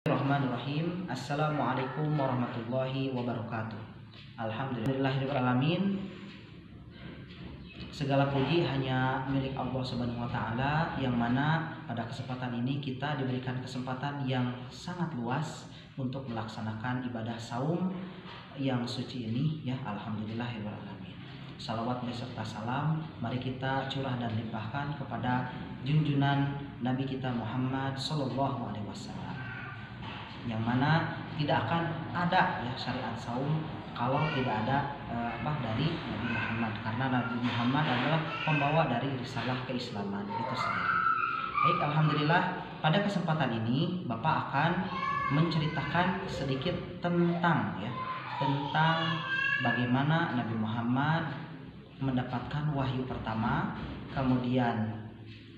Bismillahirrahmanirrahim. Assalamualaikum warahmatullahi wabarakatuh. Alhamdulillahirrahmanirrahim. Segala puji hanya milik Allah Subhanahu wa taala, yang mana pada kesempatan ini kita diberikan kesempatan yang sangat luas untuk melaksanakan ibadah saum yang suci ini, ya. Alhamdulillahirrahmanirrahim. Salawat beserta salam mari kita curah dan limpahkan kepada junjungan Nabi kita Muhammad sallallahu alaihi wasallam, yang mana tidak akan ada, ya, syariat saum kalau tidak ada dari Nabi Muhammad, karena Nabi Muhammad adalah pembawa dari risalah keislaman itu sendiri. Baik, alhamdulillah pada kesempatan ini Bapak akan menceritakan sedikit tentang bagaimana Nabi Muhammad mendapatkan wahyu pertama, kemudian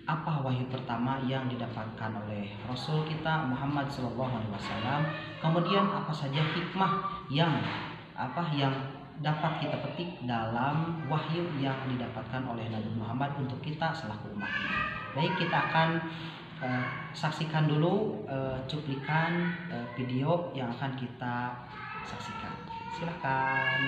apa wahyu pertama yang didapatkan oleh Rasul kita Muhammad SAW, kemudian apa saja hikmah yang dapat kita petik dalam wahyu yang didapatkan oleh Nabi Muhammad untuk kita selaku umat. Baik, kita akan saksikan dulu cuplikan video yang akan kita saksikan. Silakan.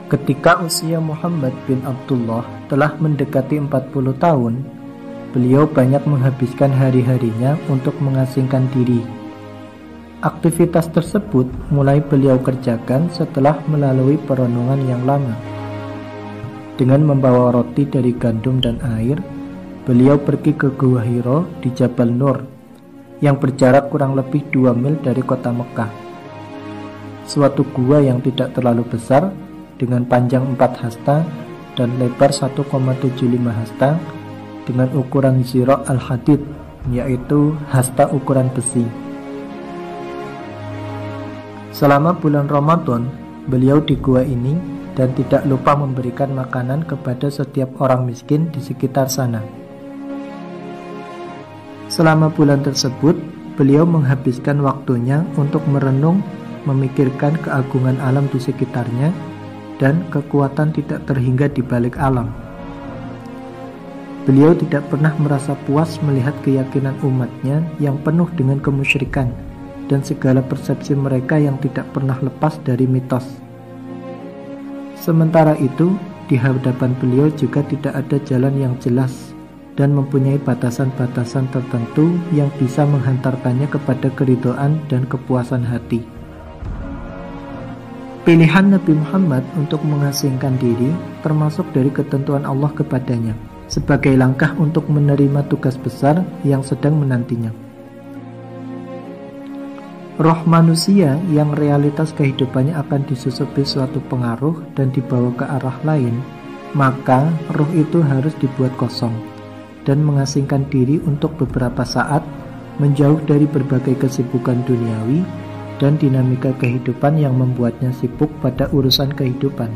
Ketika usia Muhammad bin Abdullah telah mendekati 40 tahun, beliau banyak menghabiskan hari-harinya untuk mengasingkan diri. Aktivitas tersebut mulai beliau kerjakan setelah melalui perenungan yang lama. Dengan membawa roti dari gandum dan air, beliau pergi ke Gua Hiro di Jabal Nur, yang berjarak kurang lebih 2 mil dari kota Mekah. Suatu gua yang tidak terlalu besar, dengan panjang 4 hasta dan lebar 1,75 hasta, dengan ukuran zira al-hadid, yaitu hasta ukuran besi. Selama bulan Ramadan, beliau di gua ini dan tidak lupa memberikan makanan kepada setiap orang miskin di sekitar sana. Selama bulan tersebut, beliau menghabiskan waktunya untuk merenung, memikirkan keagungan alam di sekitarnya dan kekuatan tidak terhingga di balik alam. Beliau tidak pernah merasa puas melihat keyakinan umatnya yang penuh dengan kemusyrikan dan segala persepsi mereka yang tidak pernah lepas dari mitos. Sementara itu, di hadapan beliau juga tidak ada jalan yang jelas dan mempunyai batasan-batasan tertentu yang bisa menghantarkannya kepada keridhaan dan kepuasan hati. Pilihan Nabi Muhammad untuk mengasingkan diri termasuk dari ketentuan Allah kepadanya, sebagai langkah untuk menerima tugas besar yang sedang menantinya. Roh manusia yang realitas kehidupannya akan disusupi suatu pengaruh dan dibawa ke arah lain, maka roh itu harus dibuat kosong dan mengasingkan diri untuk beberapa saat, menjauh dari berbagai kesibukan duniawi dan dinamika kehidupan yang membuatnya sibuk pada urusan kehidupan.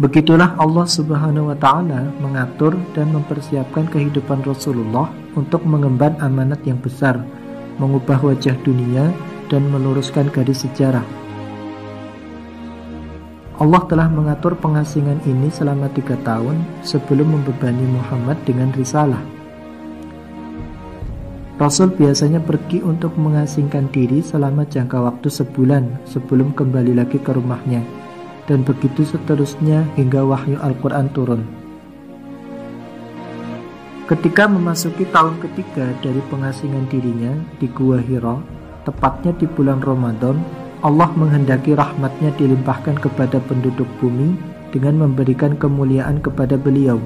Begitulah Allah Subhanahu wa ta'ala mengatur dan mempersiapkan kehidupan Rasulullah untuk mengemban amanat yang besar, mengubah wajah dunia dan meluruskan garis sejarah. Allah telah mengatur pengasingan ini selama 3 tahun sebelum membebani Muhammad dengan risalah. Rasul biasanya pergi untuk mengasingkan diri selama jangka waktu sebulan sebelum kembali lagi ke rumahnya, dan begitu seterusnya hingga wahyu Al-Quran turun. Ketika memasuki tahun ketiga dari pengasingan dirinya di Gua Hiro, tepatnya di bulan Ramadan, Allah menghendaki rahmatnya dilimpahkan kepada penduduk bumi dengan memberikan kemuliaan kepada beliau,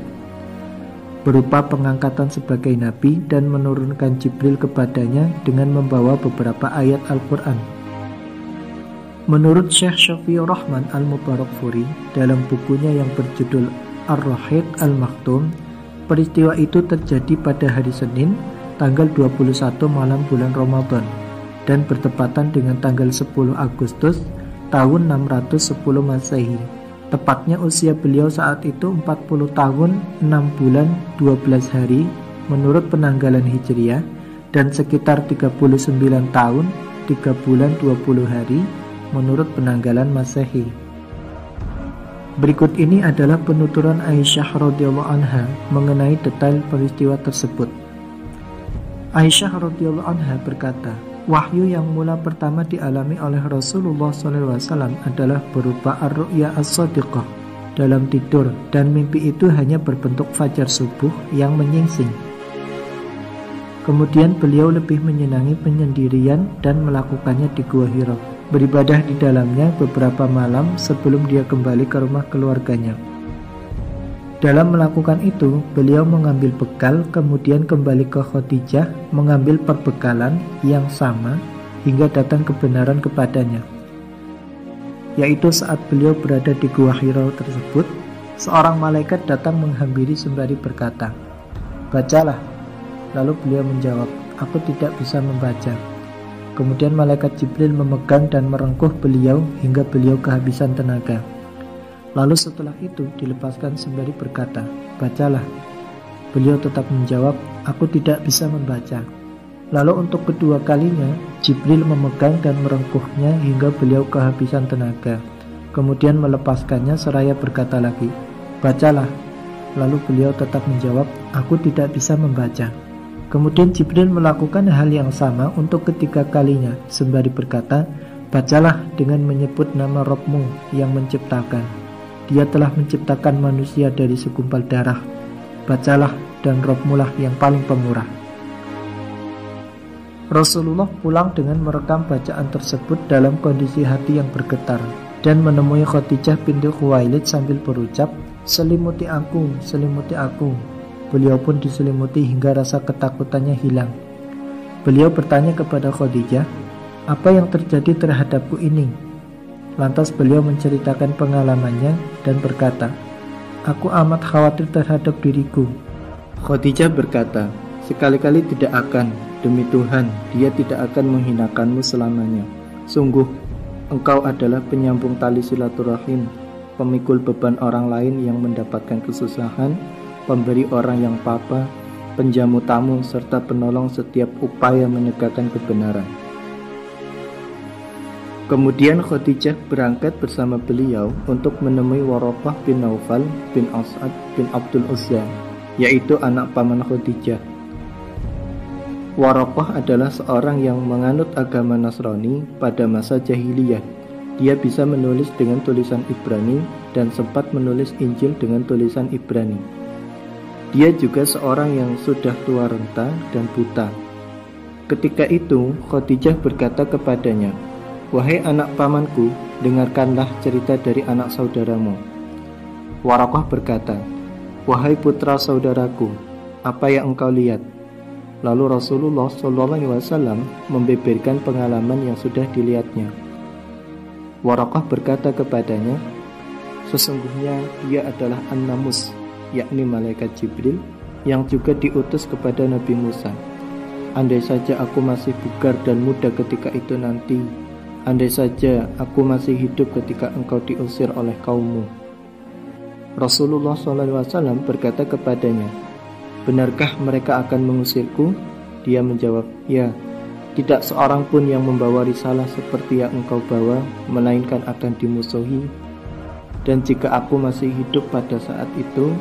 berupa pengangkatan sebagai nabi dan menurunkan Jibril kepadanya dengan membawa beberapa ayat Al-Quran. Menurut Syekh Syafiur Rahman Al-Mubarakfuri dalam bukunya yang berjudul Ar-Rahiq Al-Maktum, peristiwa itu terjadi pada hari Senin, tanggal 21 malam bulan Ramadan, dan bertepatan dengan tanggal 10 Agustus tahun 610 Masehi. Tepatnya usia beliau saat itu 40 tahun, 6 bulan, 12 hari menurut penanggalan Hijriah, dan sekitar 39 tahun, 3 bulan, 20 hari menurut penanggalan Masehi. Berikut ini adalah penuturan Aisyah radhiyallahu anha mengenai detail peristiwa tersebut. Aisyah radhiyallahu anha berkata, wahyu yang mula pertama dialami oleh Rasulullah SAW adalah berupa ar-ru'ya as-sadiqah dalam tidur, dan mimpi itu hanya berbentuk fajar subuh yang menyingsing. Kemudian beliau lebih menyenangi penyendirian dan melakukannya di Gua Hira, beribadah di dalamnya beberapa malam sebelum dia kembali ke rumah keluarganya. Dalam melakukan itu, beliau mengambil bekal, kemudian kembali ke Khadijah mengambil perbekalan yang sama hingga datang kebenaran kepadanya. Yaitu saat beliau berada di Gua Hira tersebut, seorang malaikat datang menghampiri sembari berkata, "Bacalah." Lalu beliau menjawab, "Aku tidak bisa membaca." Kemudian malaikat Jibril memegang dan merengkuh beliau hingga beliau kehabisan tenaga. Lalu setelah itu dilepaskan sembari berkata, "Bacalah." Beliau tetap menjawab, "Aku tidak bisa membaca." Lalu untuk kedua kalinya Jibril memegang dan merengkuhnya hingga beliau kehabisan tenaga. Kemudian melepaskannya seraya berkata lagi, "Bacalah." Lalu beliau tetap menjawab, "Aku tidak bisa membaca." Kemudian Jibril melakukan hal yang sama untuk ketiga kalinya sembari berkata, "Bacalah dengan menyebut nama Rabb-Mu yang menciptakan. Dia telah menciptakan manusia dari segumpal darah. Bacalah, dan Rabb-Mu lah yang paling pemurah." Rasulullah pulang dengan merekam bacaan tersebut dalam kondisi hati yang bergetar dan menemui Khadijah binti Khuwailid sambil berucap, "Selimuti aku, selimuti aku." Beliau pun diselimuti hingga rasa ketakutannya hilang. Beliau bertanya kepada Khadijah, "Apa yang terjadi terhadapku ini?" Lantas beliau menceritakan pengalamannya dan berkata, "Aku amat khawatir terhadap diriku." Khadijah berkata, "Sekali-kali tidak akan, demi Tuhan, dia tidak akan menghinakanmu selamanya. Sungguh, engkau adalah penyambung tali silaturahim, pemikul beban orang lain yang mendapatkan kesusahan, pemberi orang yang papa, penjamu tamu, serta penolong setiap upaya menegakkan kebenaran." Kemudian Khadijah berangkat bersama beliau untuk menemui Waraqah bin Naufal bin As'ad bin Abdul Uzza, yaitu anak paman Khadijah. Waraqah adalah seorang yang menganut agama Nasrani pada masa jahiliyah. Dia bisa menulis dengan tulisan Ibrani dan sempat menulis Injil dengan tulisan Ibrani. Dia juga seorang yang sudah tua renta dan buta. Ketika itu Khadijah berkata kepadanya, "Wahai anak pamanku, dengarkanlah cerita dari anak saudaramu." Waraqah berkata, "Wahai putra saudaraku, apa yang engkau lihat?" Lalu Rasulullah SAW membeberkan pengalaman yang sudah dilihatnya. Waraqah berkata kepadanya, "Sesungguhnya dia adalah An-Namus, yakni malaikat Jibril yang juga diutus kepada Nabi Musa. Andai saja aku masih bugar dan muda ketika itu nanti, andai saja aku masih hidup ketika engkau diusir oleh kaummu." Rasulullah SAW berkata kepadanya, "Benarkah mereka akan mengusirku?" Dia menjawab, "Ya, tidak seorang pun yang membawa risalah seperti yang engkau bawa, melainkan akan dimusuhi. Dan jika aku masih hidup pada saat itu,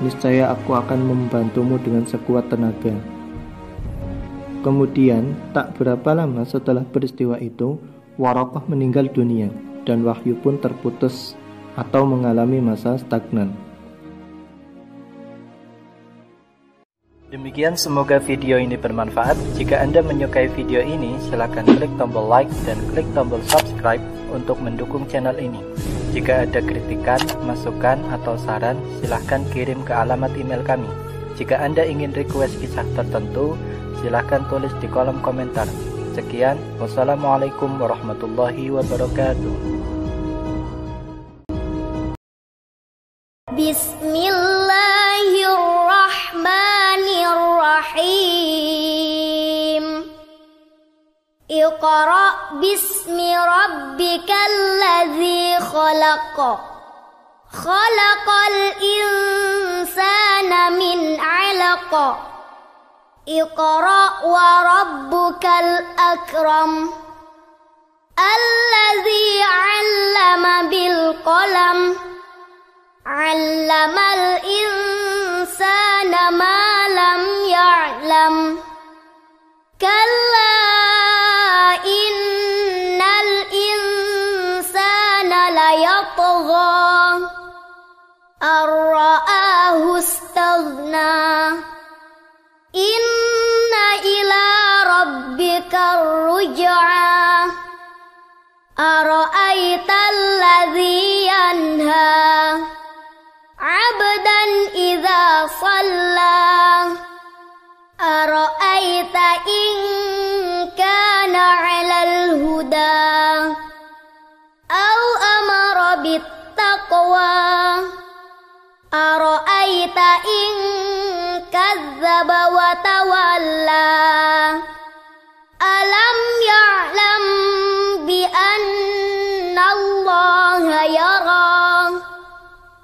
niscaya aku akan membantumu dengan sekuat tenaga." Kemudian, tak berapa lama setelah peristiwa itu, Waraqah meninggal dunia dan wahyu pun terputus atau mengalami masa stagnan. Demikian, semoga video ini bermanfaat. Jika Anda menyukai video ini, silakan klik tombol like dan klik tombol subscribe untuk mendukung channel ini. Jika ada kritikan, masukan, atau saran, silahkan kirim ke alamat email kami. Jika Anda ingin request kisah tertentu, silahkan tulis di kolom komentar. Sekian, wassalamualaikum warahmatullahi wabarakatuh. Bismillahirrahmanirrahim. Iqra' bismi rabbikal ladzi khalaq. Khalaqal insana min 'alaq. Iqra' wa rabbukal akram. الذي علم بالقلم علم الإنسان ما لم يعلم كلا إن الإنسان ليطغى أن رآه استغنى إن إلى ربك الرجعى أرأيت الذي ينهى عبدا إذا صلى أرأيت إن كان على الهدى أو أمر بالتقوى أرأيت إن كذب وتولى ألم يعلم بأن الله يرى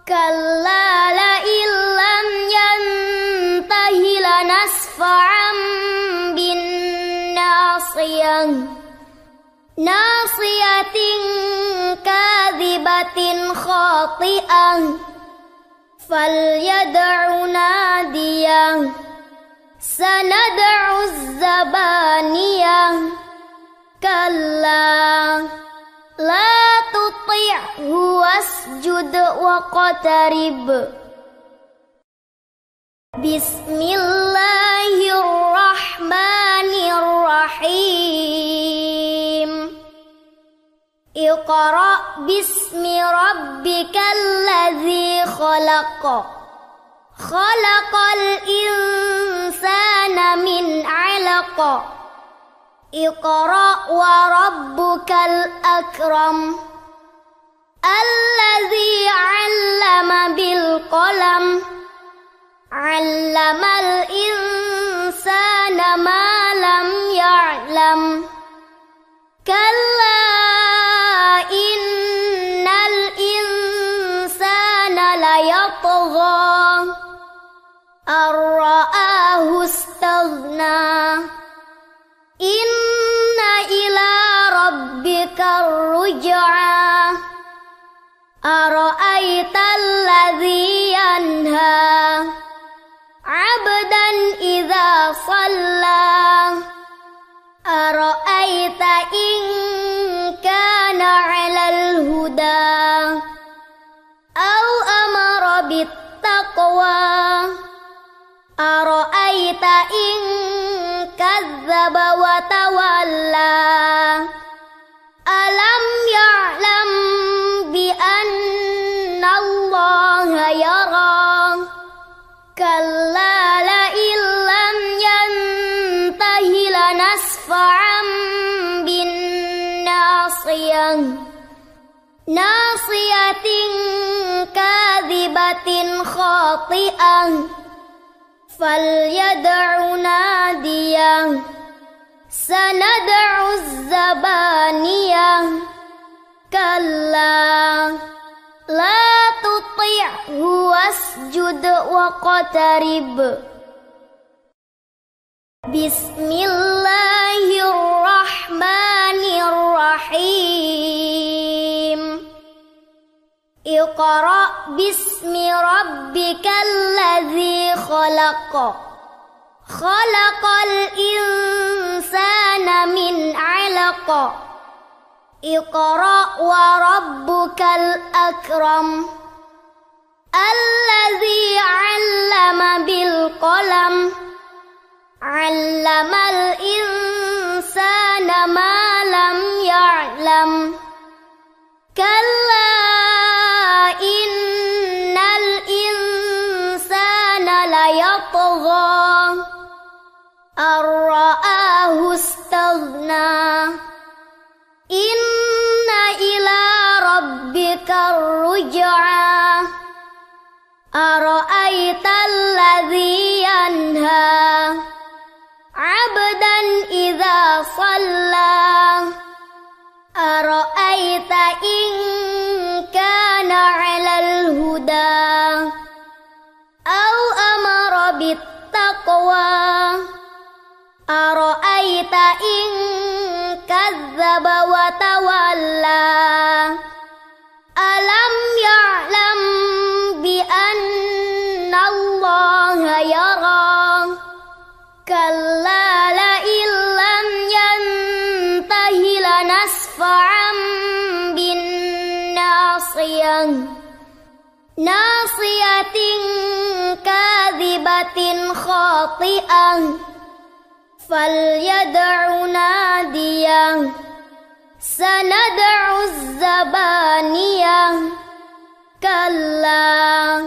كلا لئن لم ينته لنسفعا بالناصية ناصية كاذبة خاطئة فليدع ناديه سندع الزبانية كلا لا تطعه واسجد واقترب بسم الله الرحمن الرحيم اقرأ باسم ربك الذي خلق خلق الإنسان من علق اقرأ وربك الأكرم الذي علم بالقلم علم الإنسان ما لم يعلم كلا إن الإنسان ليطغى أن رآه استغنى إن إلى ربك الرجعى أرأيت الذي ينهى عبدا إذا صلى أرأيت إن كان على الهدى أو أمر بالتقوى أرأيت إن كذب وتولى ألم يعلم بأن الله يرى كلا لئن لم ينته لنسفعا بالناصية ناصية كاذبة خاطئة فليدع ناديه سندع الزبانية كلا لا تطعه واسجد واقترب بسم الله الرحمن الرحيم اقرأ باسم ربك الذي خلق خلق الإنسان من علق اقرأ وربك الأكرم الذي علم بالقلم علم الإنسان ما لم يعلم كلا إن الإنسان ليطغى أن رآه استغنى إن إلى ربك الرجعى أرأيت الذي ينهى عبدا إذا صلى أرأيت إن كان على الهدى أو أمر بالتقوى أرأيت إن كذب وتولى ناصية كاذبة خاطئة فليدع ناديه سندع الزبانية كلا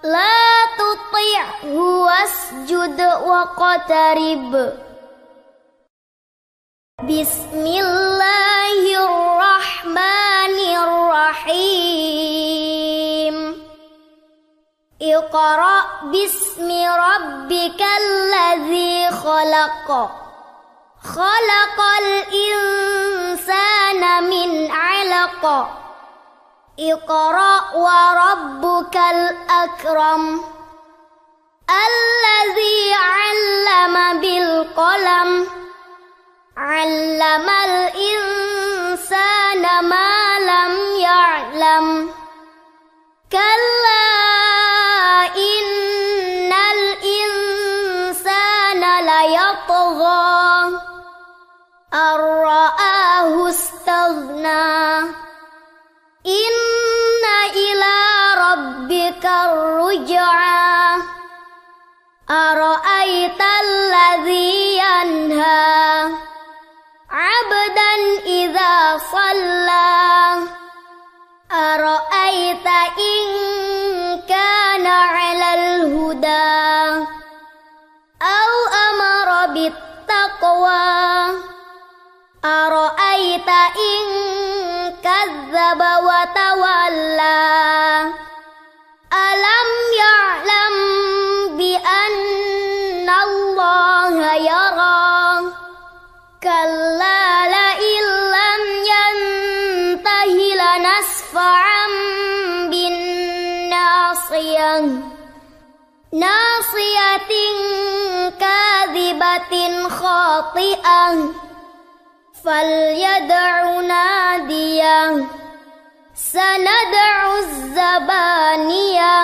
لا تطعه واسجد واقترب بسم الله الرحمن الرحيم اقرأ باسم ربك الذي خلق خلق الإنسان من علق اقرأ وربك الأكرم الذي علم بالقلم علم الإنسان ما لم يعلم كلا إن الإنسان ليطغى أن رآه استغنى إن إلى ربك الرجعى أرأيت الذي ينهى عبدا إذا صلى أرأيت إن كان على الهدى أو أمر بالتقوى أرأيت إن كذب وتولى ألم يعلم بأن الله يرى كلا لئن لم ينته لنسفعا بالناصية ناصية كاذبة خاطئة فليدع ناديه سندع الزبانية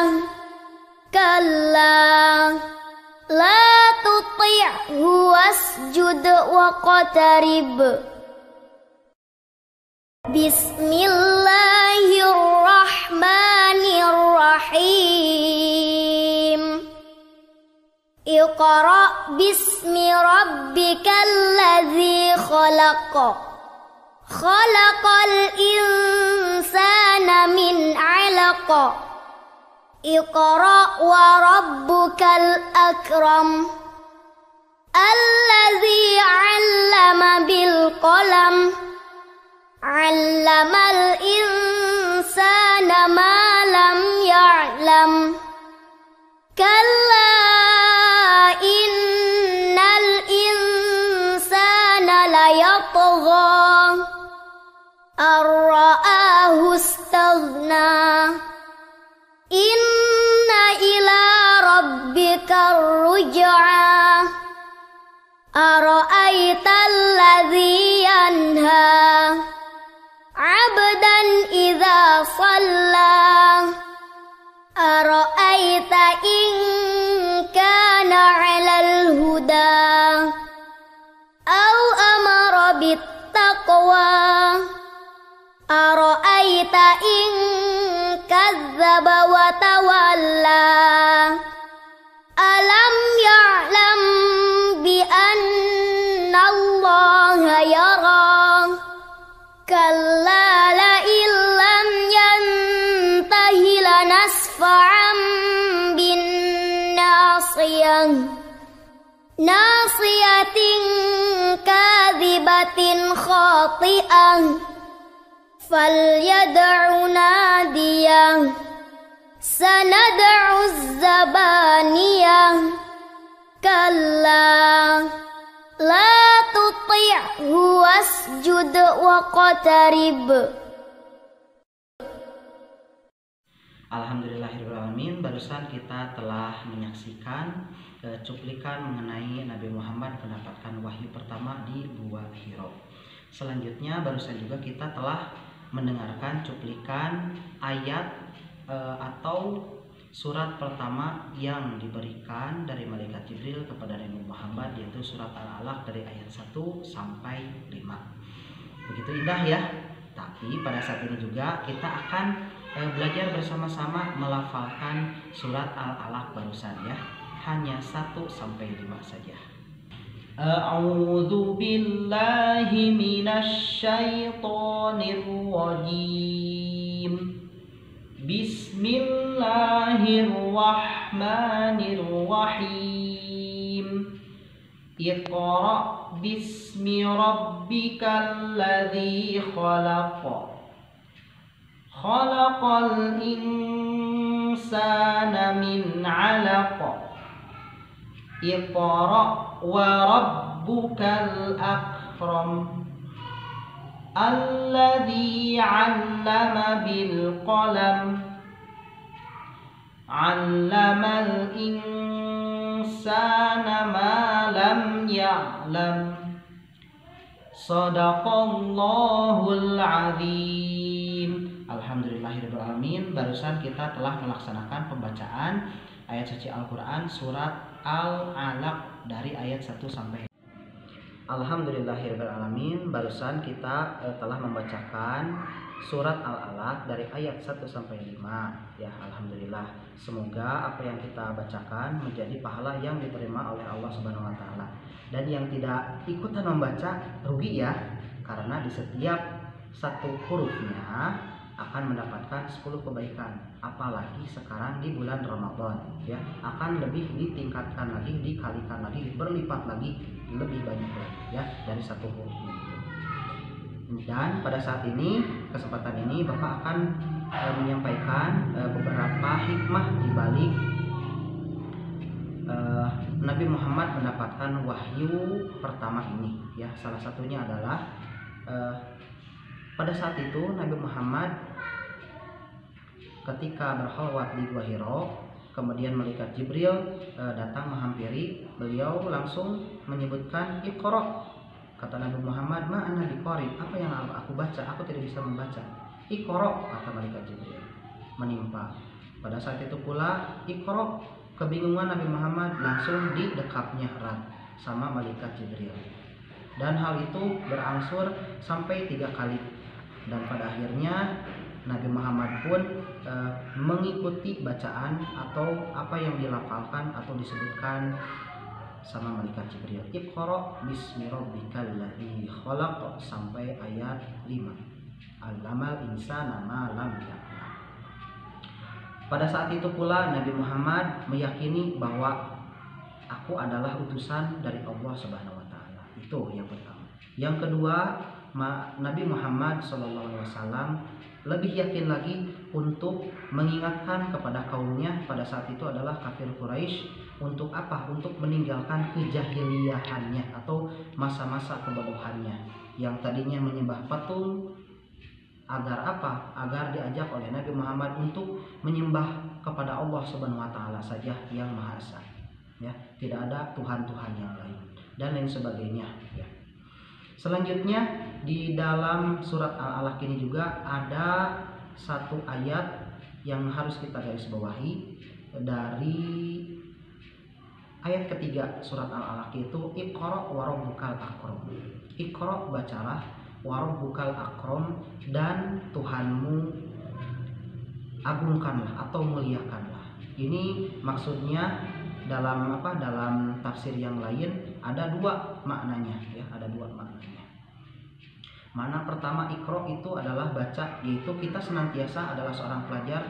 كلا لا تطعه واسجد واقترب بسم الله الرحمن الرحيم اقرأ باسم ربك الذي خلق خلق الإنسان من علق اقرأ وربك الأكرم الذي علم بالقلم علم الإنسان ما لم يعلم كلا إن الإنسان ليطغى أن رآه استغنى إن إلى ربك الرجعى أرأيت الذي ينهى عبدا إذا صلى أرأيت إن كان على الهدى أو أمر بالتقوى أرأيت إن كذب وتولى ألم يعلم بأن الله يرى كلا لئن لم ينته لنسفعا بالناصية ناصية كاذبة خاطئة فليدع ناديه سندع الزبانية كلا لا تطعه واسجد واقترب Alhamdulillahirrahmanirrahim. Barusan kita telah menyaksikan cuplikan mengenai Nabi Muhammad mendapatkan wahyu pertama di Gua Hiro. Selanjutnya barusan juga kita telah mendengarkan cuplikan ayat atau surat pertama yang diberikan dari malaikat Jibril kepada Nabi Muhammad, yaitu surat Al-Alaq dari ayat 1 sampai 5. Begitu indah ya Tapi pada saat ini juga kita akan belajar bersama-sama melafalkan surat Al-Alaq barusan ya. Hanya 1 sampai 5 saja. A'udzu billahi minasy syaithanir rajim. Bismillahirrahmanirrahim. Iqra bismi rabbikal ladzi khalaq. Khalaqal insana min 'alaq. Iqra wa rabbukal akram. Alladzi 'allama bil qalam. 'Allamal insana ma lam ya'lam. Shadaqallahul azim. Alhamdulillahirabbil alamin. Barusan kita telah melaksanakan pembacaan ayat suci Al-Qur'an surat Al-Alaq dari ayat 1 sampai. Alhamdulillahirabbil alamin. Barusan kita telah membacakan surat Al-Alaq dari ayat 1 sampai 5 ya. Alhamdulillah. Semoga apa yang kita bacakan menjadi pahala yang diterima oleh Allah Subhanahu wa taala. Dan yang tidak ikutan membaca rugi ya, karena di setiap satu hurufnya akan mendapatkan 10 kebaikan. Apalagi sekarang di bulan Ramadan ya, akan lebih ditingkatkan lagi, dikalikan lagi, berlipat lagi, lebih banyak lagi ya dari satu huruf itu. Dan pada saat ini, kesempatan ini Bapak akan menyampaikan beberapa hikmah di balik Nabi Muhammad mendapatkan wahyu pertama ini ya. Salah satunya adalah pada saat itu Nabi Muhammad ketika berkhalwat di Gua Hira, kemudian malaikat Jibril datang menghampiri beliau, langsung menyebutkan Iqra. Kata Nabi Muhammad, ma ana biqari, apa yang aku baca, aku tidak bisa membaca. Iqra, kata malaikat Jibril, menimpa. Pada saat itu pula Iqra, kebingungan Nabi Muhammad langsung didekapnya erat sama malaikat Jibril. Dan hal itu berangsur sampai 3 kali. Dan pada akhirnya Nabi Muhammad pun mengikuti bacaan atau apa yang dilafalkan atau disebutkan sama malaikat Jibril. Iqra bismi rabbikal ladzi khalaq sampai ayat 5. Allamal insana ma lam ya'lam. Pada saat itu pula Nabi Muhammad meyakini bahwa aku adalah utusan dari Allah Subhanahu wa taala. Itu yang pertama. Yang kedua, Nabi Muhammad SAW lebih yakin lagi untuk mengingatkan kepada kaumnya pada saat itu adalah kafir Quraisy. Untuk apa? Untuk meninggalkan kejahiliahannya atau masa-masa kebodohannya yang tadinya menyembah patung. Agar apa? Agar diajak oleh Nabi Muhammad untuk menyembah kepada Allah Subhanahu wa taala saja yang Maha Esa. Ya, tidak ada tuhan-tuhan yang lain dan lain sebagainya ya. Selanjutnya di dalam surat Al-Alaq ini juga ada satu ayat yang harus kita garis bawahi dari ayat ketiga surat Al-Alaq itu Iqra wa rabbukal akram. Iqra, bacalah, wa rabbukal akram, dan Tuhanmu agungkanlah atau muliakanlah. Ini maksudnya dalam tafsir yang lain ada 2 maknanya ya, ada 2 maknanya. Makna pertama Iqra itu adalah baca, yaitu kita senantiasa adalah seorang pelajar,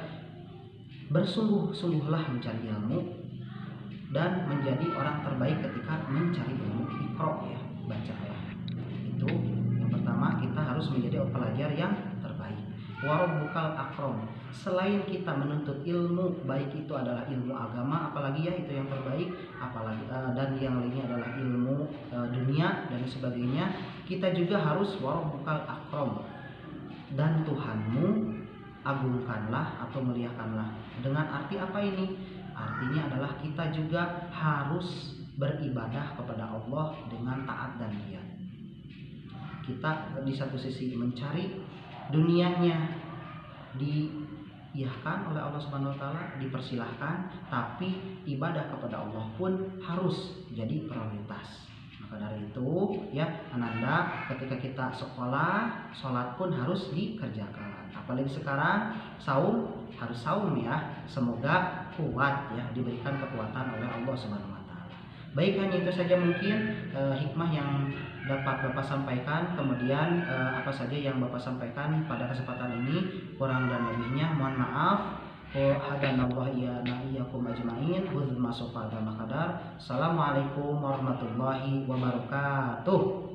bersungguh-sungguhlah mencari ilmu dan menjadi orang terbaik ketika mencari ilmu. Iqra ya, baca ya. Itu yang pertama, kita harus menjadi pelajar yang terbaik. Wa rabbukal akram. Selain kita menuntut ilmu, baik itu adalah ilmu agama, apalagi ya itu yang terbaik, apalagi dan yang lainnya adalah ilmu dunia dan sebagainya, kita juga harus wa rabbukal akram, dan Tuhanmu agungkanlah atau muliakanlah. Dengan arti apa ini? Artinya adalah kita juga harus beribadah kepada Allah dengan taat dan giat. Kita di satu sisi mencari dunianya diiyahkan oleh Allah Subhanahu wa taala, dipersilahkan, tapi ibadah kepada Allah pun harus jadi prioritas. Maka dari itu ya Ananda, ketika kita sekolah, sholat pun harus dikerjakan. Apalagi sekarang saum, harus saum ya. Semoga kuat ya, diberikan kekuatan oleh Allah Subhanahu wa taala. Baik, hanya itu saja mungkin hikmah yang dapat Bapak sampaikan. Kemudian apa saja yang Bapak sampaikan pada kesempatan ini, kurang dan lebihnya mohon maaf. Hadanallahu iyana iyyakum ajmain. Assalamualaikum warahmatullahi wabarakatuh.